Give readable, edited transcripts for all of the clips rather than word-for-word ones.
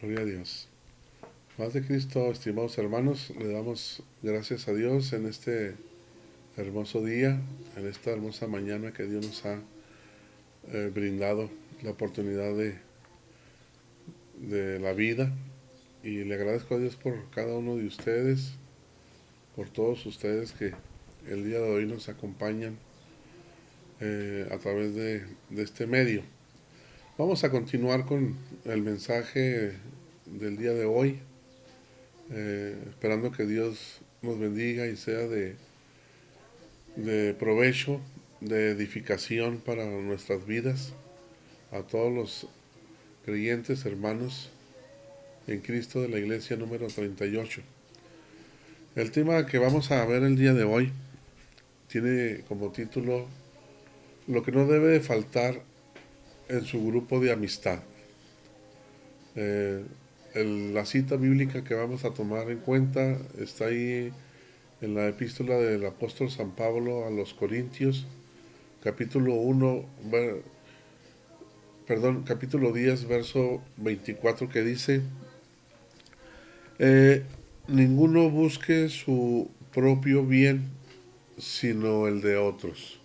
Gloria a Dios. Paz de Cristo, estimados hermanos, le damos gracias a Dios en este hermoso día, en esta hermosa mañana que Dios nos ha brindado la oportunidad de la vida. Y le agradezco a Dios por cada uno de ustedes, por todos ustedes que el día de hoy nos acompañan a través de este medio. Vamos a continuar con el mensaje del día de hoy, esperando que Dios nos bendiga y sea de provecho, de edificación para nuestras vidas, a todos los creyentes hermanos en Cristo de la iglesia número 38. El tema que vamos a ver el día de hoy tiene como título lo que no debe de faltar en su grupo de amistad. Eh, la cita bíblica que vamos a tomar en cuenta está ahí en la epístola del apóstol San Pablo a los Corintios, capítulo 1, capítulo 10, verso 24, que dice, eh, ninguno busque su propio bien, sino el de otros.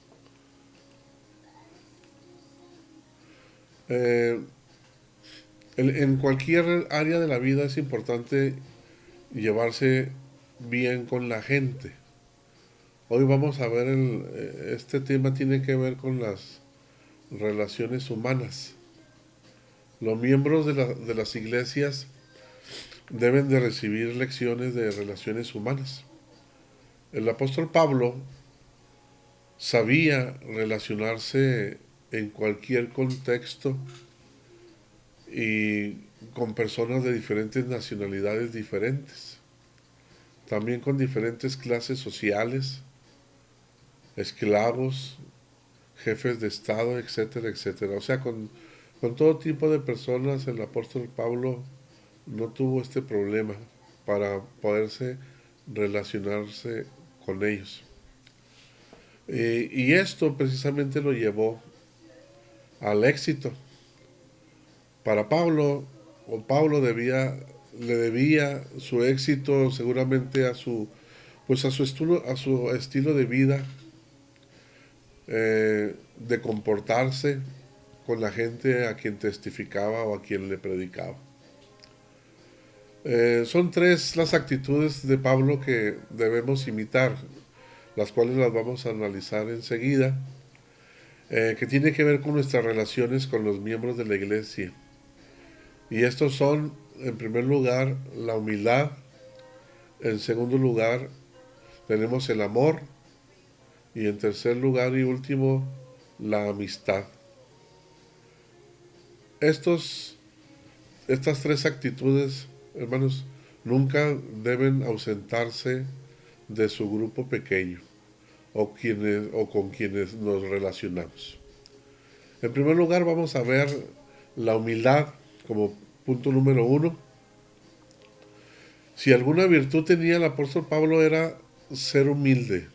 Eh, en cualquier área de la vida es importante llevarse bien con la gente. Hoy vamos a ver, este tema tiene que ver con las relaciones humanas. Los miembros de las iglesias deben de recibir lecciones de relaciones humanas. El apóstol Pablo sabía relacionarse en cualquier contexto y con personas de diferentes nacionalidades diferentes, también con diferentes clases sociales, esclavos, jefes de estado, etcétera, etcétera. O sea, con todo tipo de personas el apóstol Pablo no tuvo este problema para poderse relacionarse con ellos. Y esto precisamente lo llevó al éxito. Para Pablo, o Pablo le debía su éxito seguramente a su estilo de vida, de comportarse con la gente a quien testificaba o a quien le predicaba. Son tres las actitudes de Pablo que debemos imitar, las cuales las vamos a analizar enseguida, que tiene que ver con nuestras relaciones con los miembros de la iglesia. Y estos son, en primer lugar, la humildad. En segundo lugar, tenemos el amor. Y en tercer lugar y último, la amistad. Estas tres actitudes, hermanos, nunca deben ausentarse de su grupo pequeño o con quienes nos relacionamos. En primer lugar, vamos a ver la humildad como punto número 1. Si alguna virtud tenía el apóstol Pablo era ser humilde.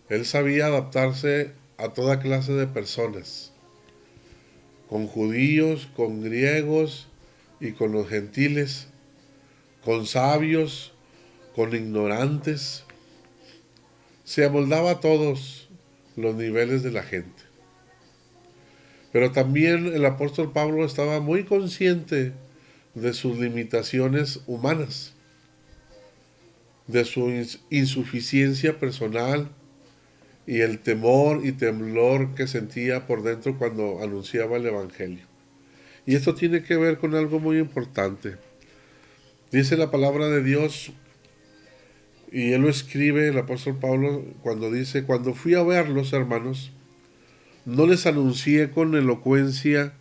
Él sabía adaptarse a toda clase de personas, con judíos, con griegos y con los gentiles, con sabios, con ignorantes. Se amoldaba a todos los niveles de la gente. Pero también el apóstol Pablo estaba muy consciente de sus limitaciones humanas, de su insuficiencia personal y el temor y temblor que sentía por dentro cuando anunciaba el Evangelio. Y esto tiene que ver con algo muy importante. Dice la palabra de Dios, y él lo escribe el apóstol Pablo cuando dice, cuando fui a verlos, hermanos, no les anuncié con elocuencia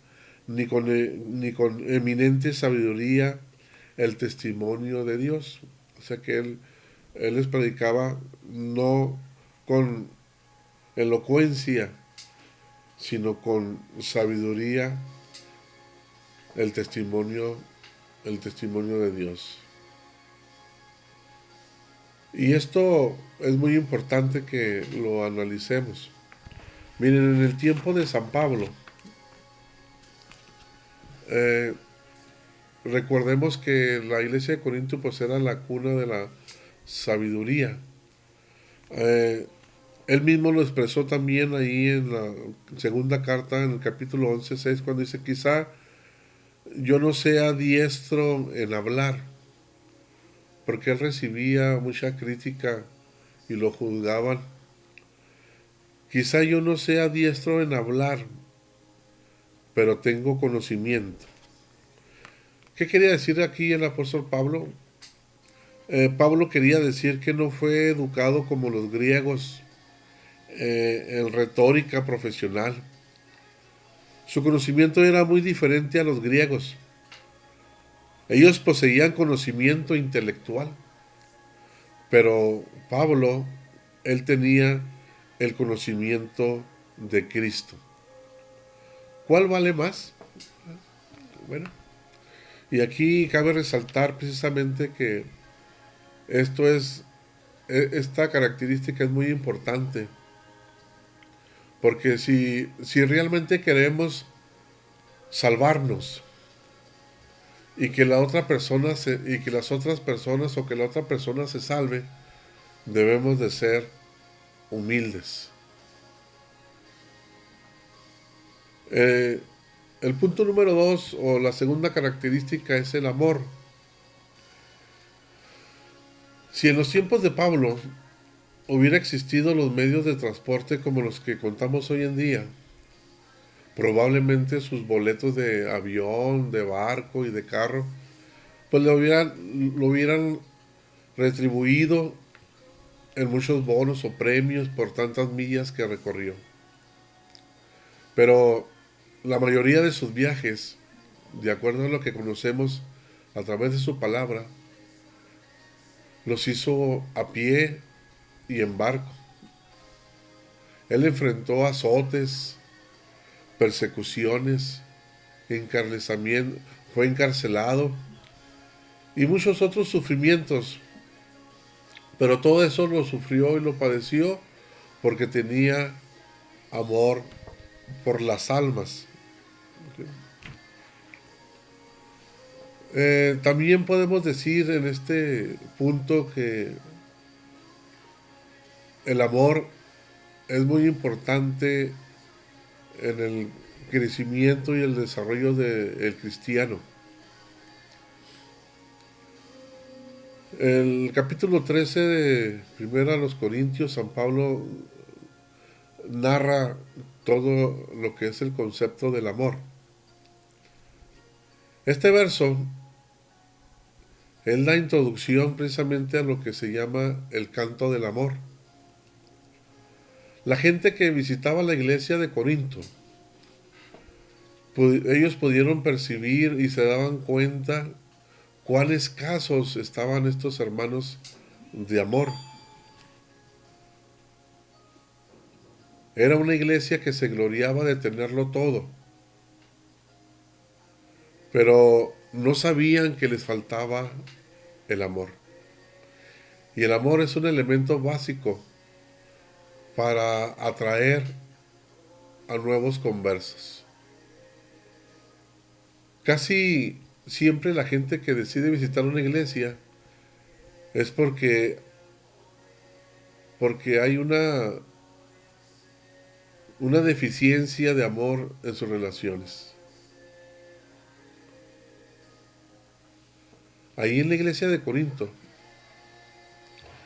ni con eminente sabiduría el testimonio de Dios. O sea que él les predicaba no con elocuencia, sino con sabiduría el testimonio, el testimonio de Dios. Y esto es muy importante que lo analicemos. Miren, en el tiempo de San Pablo, eh, recordemos que la iglesia de Corinto pues era la cuna de la sabiduría. Eh, Él mismo lo expresó también ahí en la segunda carta, en el capítulo 11:6, cuando dice, quizá yo no sea diestro en hablar, porque él recibía mucha crítica y lo juzgaban. Quizá yo no sea diestro en hablar, pero tengo conocimiento. ¿Qué quería decir aquí el apóstol Pablo? Pablo quería decir que no fue educado como los griegos en retórica profesional. Su conocimiento era muy diferente a los griegos. Ellos poseían conocimiento intelectual, pero Pablo, él tenía el conocimiento de Cristo. ¿Cuál vale más? Bueno, y aquí cabe resaltar precisamente que esto es, esta característica es muy importante, porque si realmente queremos salvarnos y que la otra persona y que las otras personas o que la otra persona se salve, debemos de ser humildes. Eh, el punto número 2 o la segunda característica es el amor. Si en los tiempos de Pablo hubiera existido los medios de transporte como los que contamos hoy en día, probablemente sus boletos de avión, de barco y de carro, pues lo hubieran retribuido en muchos bonos o premios por tantas millas que recorrió. Pero la mayoría de sus viajes, de acuerdo a lo que conocemos a través de su palabra, los hizo a pie y en barco. Él enfrentó azotes, persecuciones, encarcelamiento, fue encarcelado y muchos otros sufrimientos. Pero todo eso lo sufrió y lo padeció porque tenía amor por las almas. También podemos decir en este punto que el amor es muy importante en el crecimiento y el desarrollo del cristiano. El capítulo 13 de Primera a los Corintios, San Pablo narra todo lo que es el concepto del amor. Este verso es la introducción precisamente a lo que se llama el canto del amor. La gente que visitaba la iglesia de Corinto, ellos pudieron percibir y se daban cuenta cuán escasos estaban estos hermanos de amor. Era una iglesia que se gloriaba de tenerlo todo, pero no sabían que les faltaba el amor. Y el amor es un elemento básico para atraer a nuevos conversos. Casi siempre la gente que decide visitar una iglesia es porque hay una deficiencia de amor en sus relaciones. Ahí en la iglesia de Corinto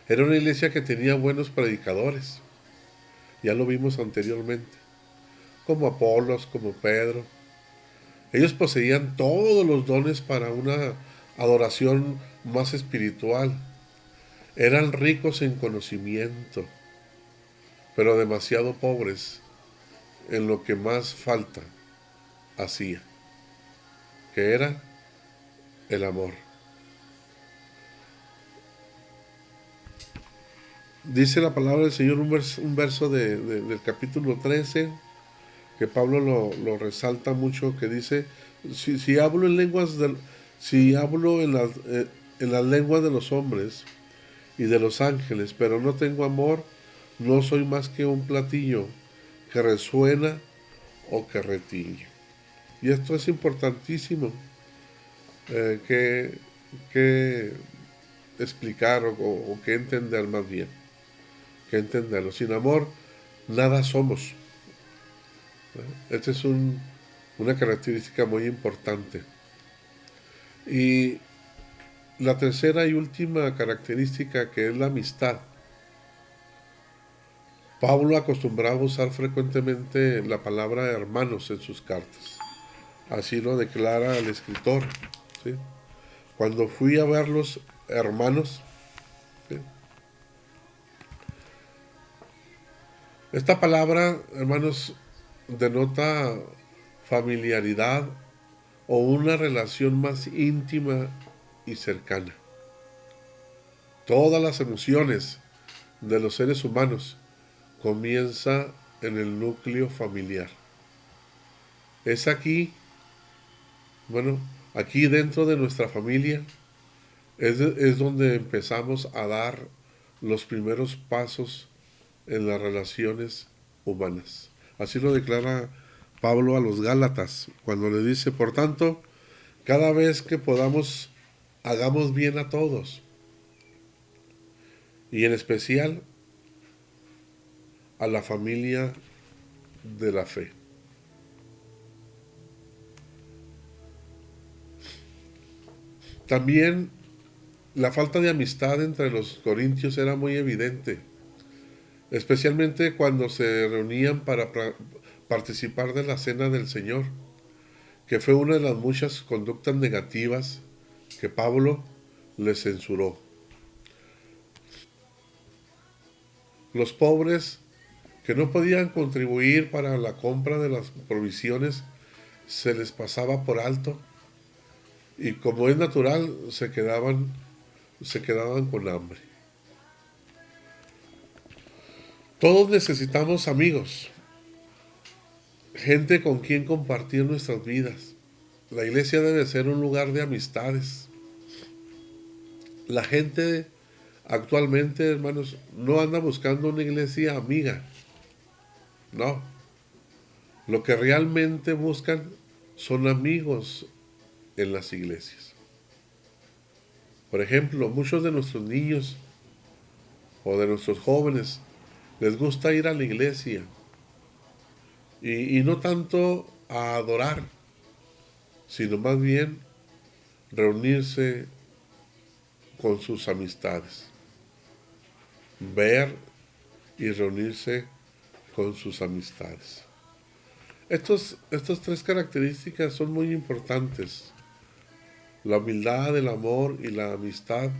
era una iglesia que tenía buenos predicadores, ya lo vimos anteriormente, como Apolos, como Pedro. Ellos poseían todos los dones para una adoración más espiritual. Eran ricos en conocimiento, pero demasiado pobres en lo que más falta hacía, que era el amor. Dice la palabra del Señor, un verso del capítulo 13, que Pablo lo resalta mucho, que dice, si hablo en lenguas si hablo en las lenguas de los hombres y de los ángeles, pero no tengo amor, no soy más que un platillo que resuena o que retiñe. Y esto es importantísimo, que, que explicar o que entender más bien, que entenderlo. Sin amor, nada somos. Esta es una característica muy importante. Y la tercera y última característica, que es la amistad. Pablo acostumbraba a usar frecuentemente la palabra hermanos en sus cartas. Así lo declara el escritor. ¿Sí? Cuando fui a ver los hermanos, ¿sí? Esta palabra, hermanos, denota familiaridad o una relación más íntima y cercana. Todas las emociones de los seres humanos comienza en el núcleo familiar. Es aquí, bueno, aquí dentro de nuestra familia es donde empezamos a dar los primeros pasos en las relaciones humanas. Así lo declara Pablo a los Gálatas, cuando le dice, por tanto, cada vez que podamos, hagamos bien a todos, y en especial a la familia de la fe. También la falta de amistad entre los corintios era muy evidente, especialmente cuando se reunían para participar de la cena del Señor, que fue una de las muchas conductas negativas que Pablo les censuró. Los pobres que no podían contribuir para la compra de las provisiones se les pasaba por alto y, como es natural, se quedaban con hambre. Todos necesitamos amigos, gente con quien compartir nuestras vidas. La iglesia debe ser un lugar de amistades. La gente actualmente, hermanos, no anda buscando una iglesia amiga. No. Lo que realmente buscan son amigos en las iglesias. Por ejemplo, muchos de nuestros niños o de nuestros jóvenes les gusta ir a la iglesia y no tanto a adorar, sino más bien reunirse con sus amistades, ver y reunirse con sus amistades. Estas tres características son muy importantes. La humildad, el amor y la amistad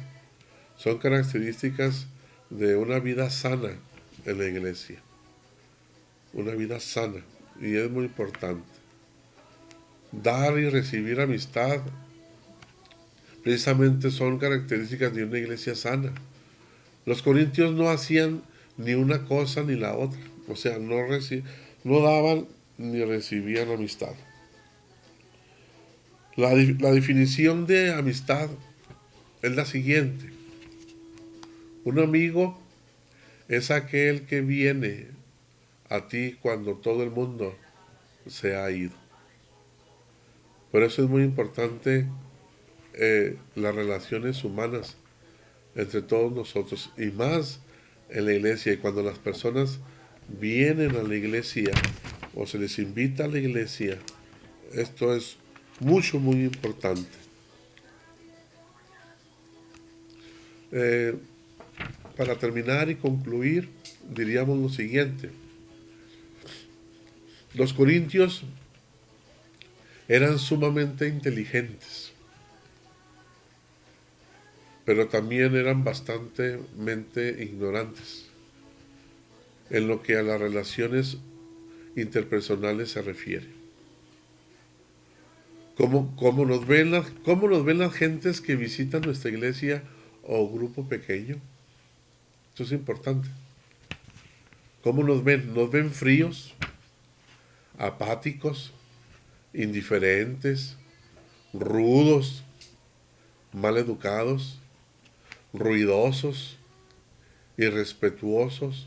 son características de una vida sana en la iglesia. Una vida sana. Y es muy importante. Dar y recibir amistad precisamente son características de una iglesia sana. Los corintios no hacían ni una cosa ni la otra. O sea, no daban ni recibían amistad. La definición de amistad es la siguiente. Un amigo es aquel que viene a ti cuando todo el mundo se ha ido. Por eso es muy importante las relaciones humanas entre todos nosotros, y más en la iglesia. Y cuando las personas vienen a la iglesia o se les invita a la iglesia, esto es muy importante. Para terminar y concluir, diríamos lo siguiente. Los corintios eran sumamente inteligentes, pero también eran bastante ignorantes en lo que a las relaciones interpersonales se refiere. ¿Cómo nos ven las gentes que visitan nuestra iglesia o grupo pequeño? Esto es importante. ¿Cómo nos ven? ¿Nos ven fríos, apáticos, indiferentes, rudos, mal educados, ruidosos, irrespetuosos,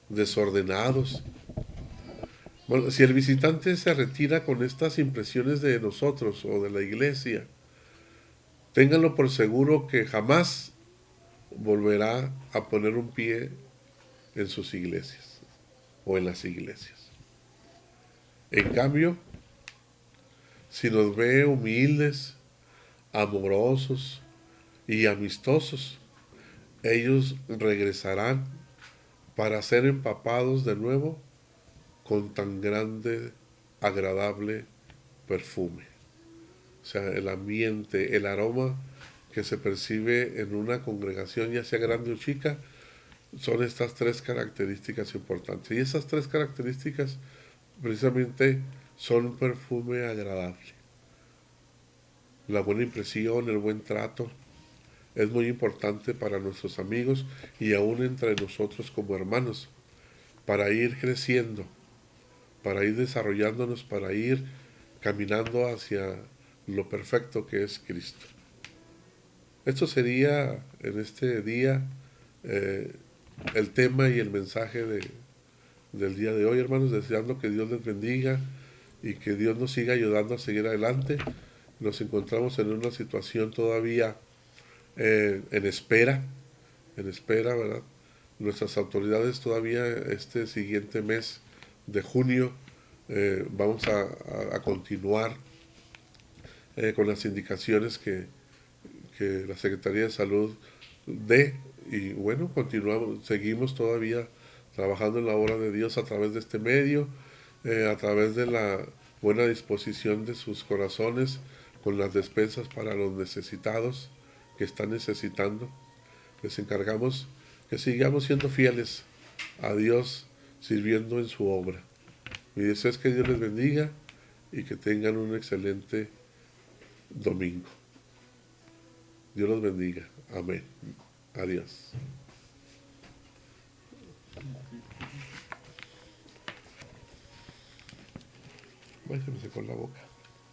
desordenados? Bueno, si el visitante se retira con estas impresiones de nosotros o de la iglesia, ténganlo por seguro que jamás volverá a poner un pie en sus iglesias o en las iglesias. En cambio, si nos ve humildes, amorosos y amistosos, ellos regresarán para ser empapados de nuevo con tan grande, agradable perfume. O sea, el ambiente, el aroma que se percibe en una congregación, ya sea grande o chica, son estas tres características importantes. Y esas tres características precisamente son un perfume agradable. La buena impresión, el buen trato, es muy importante para nuestros amigos y aún entre nosotros como hermanos, para ir creciendo, para ir desarrollándonos, para ir caminando hacia lo perfecto que es Cristo. Esto sería en este día el tema y el mensaje del día de hoy, hermanos, deseando que Dios les bendiga y que Dios nos siga ayudando a seguir adelante. Nos encontramos en una situación todavía en espera, ¿verdad? Nuestras autoridades todavía este siguiente mes de junio vamos a continuar con las indicaciones que la Secretaría de Salud dé, y bueno, continuamos, seguimos todavía trabajando en la obra de Dios a través de este medio, a través de la buena disposición de sus corazones con las despensas para los necesitados que están necesitando. Les encargamos que sigamos siendo fieles a Dios, sirviendo en su obra. Mi deseo es que Dios les bendiga y que tengan un excelente domingo. Dios los bendiga. Amén. Adiós. Ay, se me secó la boca.